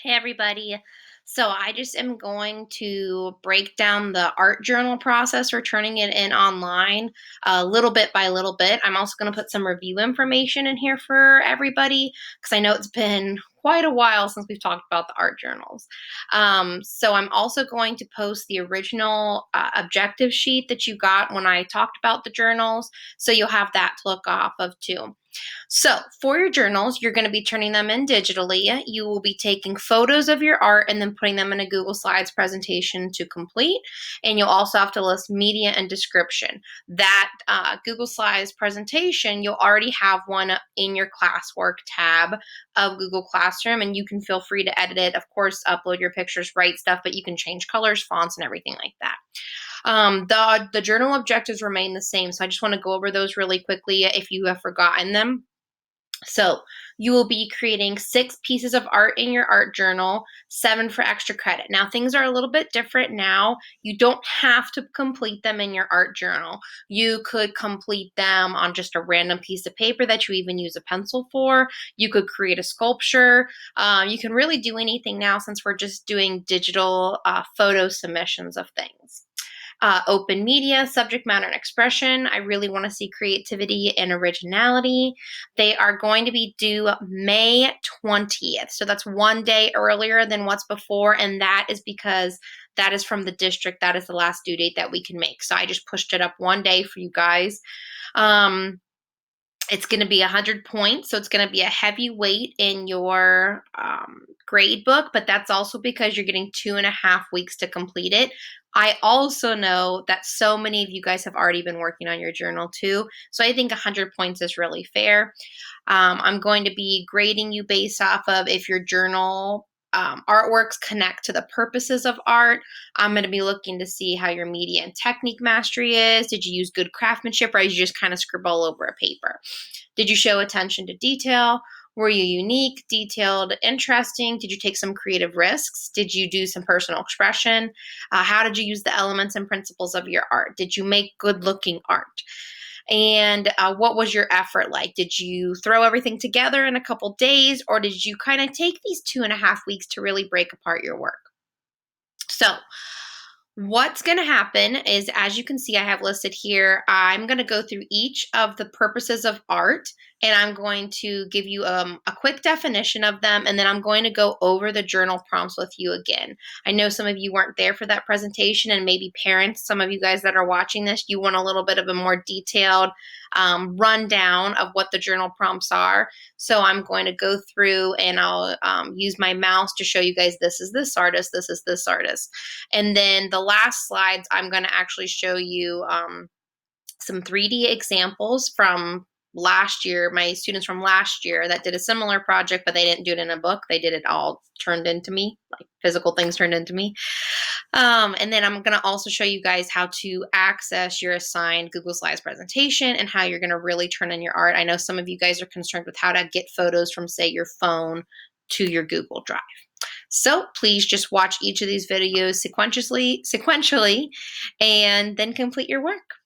Hey everybody. So I just am going to break down the art journal process for turning it in online little bit by little bit. I'm also going to put some review information in here for everybody because I know it's been quite a while since we've talked about the art journals. So I'm also going to post the original objective sheet that you got when I talked about the journals. So you'll have that to look off of too. So, for your journals, you're going to be turning them in digitally. You will be taking photos of your art and then putting them in a Google Slides presentation to complete. And you'll also have to list media and description. That Google Slides presentation, you'll already have one in your classwork tab of Google Classroom, and you can feel free to edit it. Of course, upload your pictures, write stuff, but you can change colors, fonts, and everything like that. The journal objectives remain the same, so I just want to go over those really quickly if you have forgotten them. So you will be creating 6 pieces of art in your art journal, 7 for extra credit. Now things are a little bit different now. You don't have to complete them in your art journal. You could complete them on just a random piece of paper that you even use a pencil for. You could create a sculpture. You can really do anything now since we're just doing digital photo submissions of things. Open media, subject matter, and expression. I really want to see creativity and originality. They are going to be due May 20th. So that's one day earlier than what's before. And that is because that is from the district. That is the last due date that we can make. So I just pushed it up one day for you guys. It's going to be 100 points, so it's going to be a heavy weight in your grade book, but that's also because you're getting 2.5 weeks to complete it. I also know that so many of you guys have already been working on your journal too, so I think 100 points is really fair. I'm going to be grading you based off of if your journal artworks connect to the purposes of art. I'm going to be looking to see how your media and technique mastery is. Did you use good craftsmanship, or did you just kind of scribble all over a paper? Did you show attention to detail? Were you unique, detailed, interesting? Did you take some creative risks? Did you do some personal expression? How did you use the elements and principles of your art? Did you make good looking art? And what was your effort like? Did you throw everything together in a couple days, or did you kind of take these 2.5 weeks to really break apart your work? So, what's going to happen is, as you can see, I have listed here, I'm going to go through each of the purposes of art, and I'm going to give you a quick definition of them, and then I'm going to go over the journal prompts with you again. I know some of you weren't there for that presentation, and maybe parents, some of you guys that are watching this, you want a little bit of a more detailed rundown of what the journal prompts are. So I'm going to go through and I'll use my mouse to show you guys this is this artist, this is this artist. And then the last slides, I'm going to actually show you some 3D examples from last year, my students from last year that did a similar project, but they didn't do it in a book. They did it all turned into me, like physical things turned into me. And then I'm going to also show you guys how to access your assigned Google Slides presentation and how you're going to really turn in your art. I know some of you guys are concerned with how to get photos from, say, your phone to your Google Drive. So please just watch each of these videos sequentially, and then complete your work.